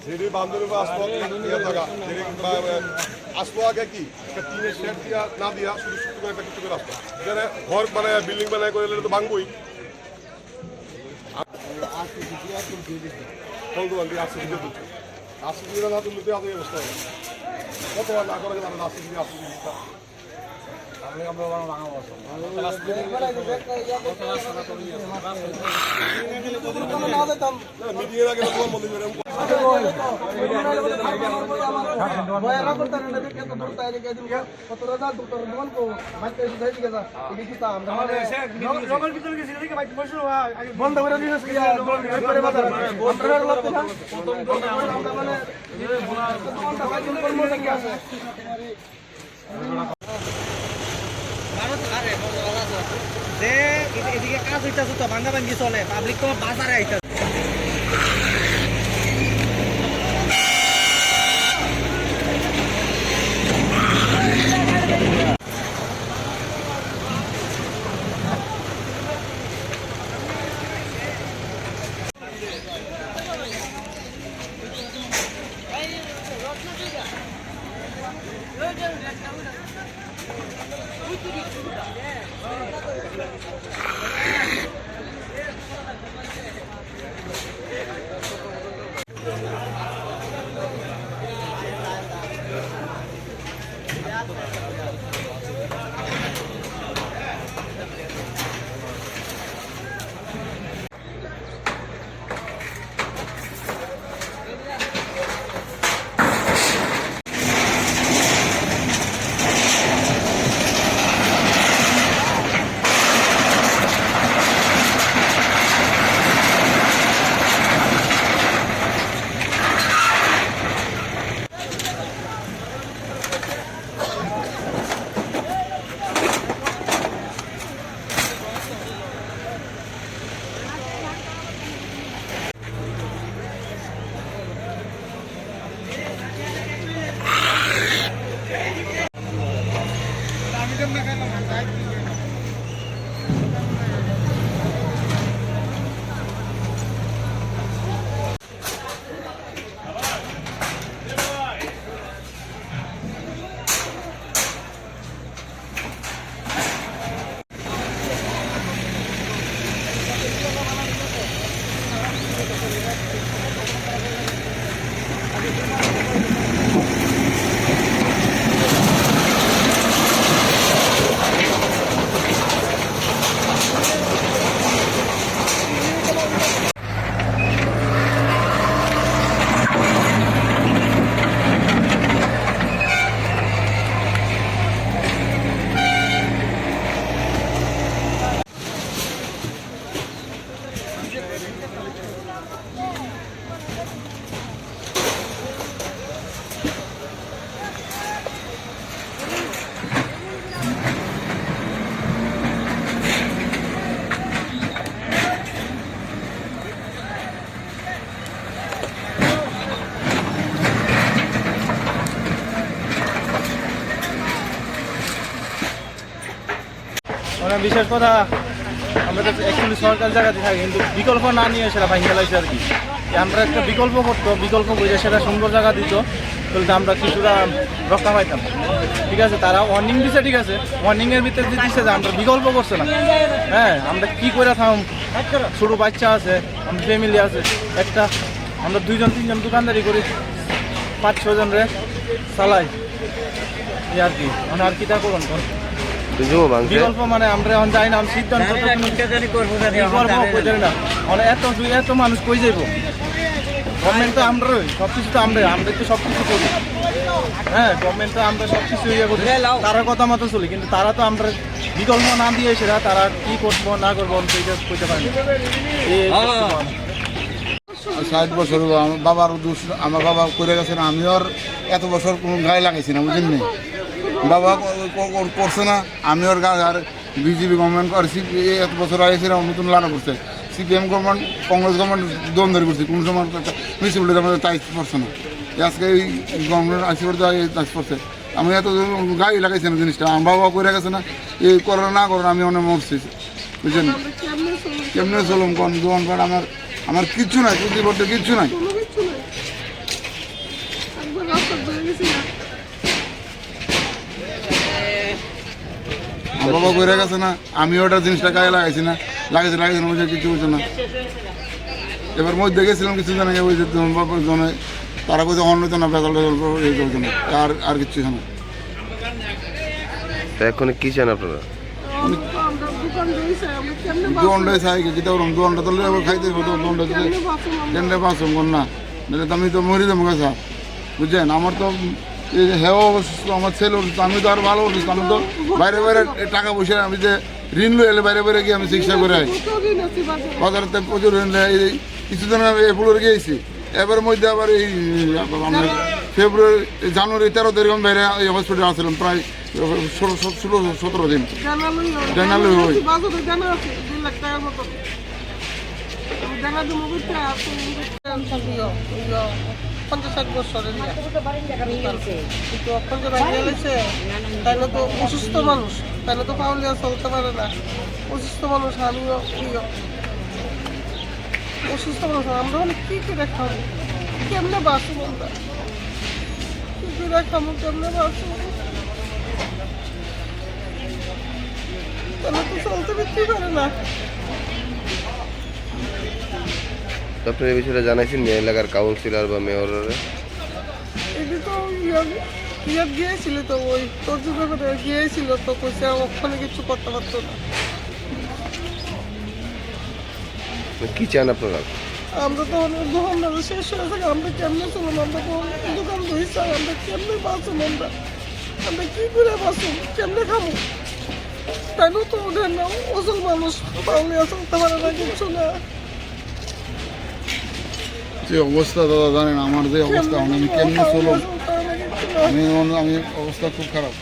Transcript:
যেটি বান্ধবী আসতো থাকা আসতো আগে কি একটা টিনের শেড দিয়া না দিয়া শুধু শুধু করে একটা কিছু করে আসতো এখানে ঘর বানায় বিল্ডিং বানায় করে তো ভাঙবই আসি না তুলতে আগে অবস্থা হবে কতবার না করে আসি এদিকে কাজ হইতেছে তো ভাঙ্গা ভাঙ্গি চলে পাবলিক তো বাজারে আইতেছে বিশেষ কথা আমরা তো অ্যাকচুয়ালি সরকার জায়গাতে থাকি কিন্তু বিকল্প না নিয়ে সেটা ভাঙিয়ে লাগছে আর কি আমরা একটা বিকল্প করতো বিকল্প বুঝে সেটা সুন্দর জায়গা দিত তাহলে আমরা কিছুটা রক্ষা পাইতাম ঠিক আছে তারা ওয়ার্নিং দিচ্ছে ঠিক আছে ওয়ার্নিংয়ের ভিতরে দিচ্ছে যে আমরা বিকল্প করছে না হ্যাঁ আমরা কী করে থাম ছোটো বাচ্চা আছে আমাদের ফ্যামিলি আছে একটা আমরা 2-3 জন দোকানদারি করি 5-6 জনরে চালাই এই আর কি মানে আর কিটা করুন বিকল্প মানে আমরা এখন যাই না সিদ্ধান্ত না এত মানুষ কই যাইব গভর্নমেন্ট তো আমরাই সব কিছু তো আমরা তো সব কিছু করি হ্যাঁ গভর্নমেন্ট তো আমরা সব কিছু ইয়ে করি তারা কথা মতো চলি কিন্তু তারা তো আমরা বিকল্প না দিয়ে সেটা তারা কি করবো না করবো সেইটা কইতে পারি 60 বছর আমার বাবার দোষ আমার বাবা করে গেছেন আমি আর এত বছর কোনো গায়ে লাগাইছি না বুঝলেন না বাবা করছে না আমি ওর গায়ে আর বিজেপি গভর্নমেন্ট আর এত বছর আইসিলাম নতুন লানা করছে সিপিএম গভর্নমেন্ট কংগ্রেস গভর্নমেন্ট দম ধরে করছে কোন সময় মিউনিসিপ্যালিটি আমাদের টাইস পড়ছে না আজকে এই গভর্নমেন্ট আইসি করতে টাইস পড়ছে আমি এত গায়ে লাগাইছি না জিনিসটা আমার বাবা করে গেছে না এই করে না করে আমি অনেক মরছি বুঝছেন কেমনে চলুন কোন দোকানপাট আমার আমার কিচ্ছু নাই, পুঁজি পড়তে কিচ্ছু নাই। কোনো কিছু নাই, একবার রাস্তা ধরে গেছি না। আমার বাবা করে গেছে না, আমি ওটা জিনিসটা গায়ে লাগাইছি না, লাগাইছি না, বুঝে কিছু বুঝছে না। এবার মধ্যে গেছিলাম কিছু জানা ওই যে তোমার বাবার জন্য তারা কোথাও অন্য তো না বেতাল এই করছে না, আর কিচ্ছু না। তা এখন কি চান আপনারা? আমরা দোকান দিয়েছি, আমরা কেমনে দোকানটাই চাই যেটা ওরকম দোকানটা তো লেবো খাইতে হতো, দোকানটা যদি কেন্দ্রে পাঁচম কর না, নাহলে তো আমি তো মরি যাবো গাছা, বুঝছেন। আমার তো এই যে হেও অসুস্থ, আমার ছেলে অসুস্থ, আমি তো আর ভালো অসুস্থ। আমি তো বাইরে বাইরে টাকা পয়সা আমি যে ঋণ লই এলে বাইরে বাইরে গিয়ে আমি চিকিৎসা করে আই, বাজারেতে প্রচুর ঋণ লই। এই কিছুদিন আমি এগুলোর গিয়েছি, এবার মধ্যে আবার এই আমরা ফেব্রুয়ারি জানুয়ারি 13 তারিখ আমি বাইরে এই হসপিটালে আসছিলাম প্রায় 16-17 দিন। জানালে হই বাজারে জানা আছে 2 লাখ টাকার মতো। আমি জানা দিব বুঝতে আপনি 50-60 বছরের কিন্তু এখন যে বাইরে গেছে তাইলে তো অসুস্থ মানুষ, তাইলে তো পাউলিয়া চলতে পারে না। অসুস্থ মানুষ, আমিও অসুস্থ মানুষ, আমরা মানে কী করে খাবো, কেমনে বাঁচবো আমরা, কী করে খাবো, কেমনে বাঁচবো, তাহলে তো চলতে ফিরতে পারে না। আপনার এই বিষয়টা জানাইছেন এলাকার কাউন্সিলর বা মেয়রের? এটি তো ইয়া গিয়েছিল, তো ওই তর্জমা করে গিয়েছিল, তো কইছে ওখানে কিছু করতে পারতো না। কি চান আপনারা? আমরা তো অনেক দোকানদার শেষ হয়ে থাকে, আমরা কেমনে চলুন, আমরা তো দোকান ধরেছি, আমরা কেমনে বাঁচুন, আমরা কী করে বাঁচুন, কেমনে খাবো, তাই না? তো ওদের না ওজন মানুষ পাউলে চলতে পারে না, কিছু না। যে অবস্থা দাদা জানেন আমার যে অবস্থা, আমি কেমনে চলো, আমি অবস্থা খুব খারাপ।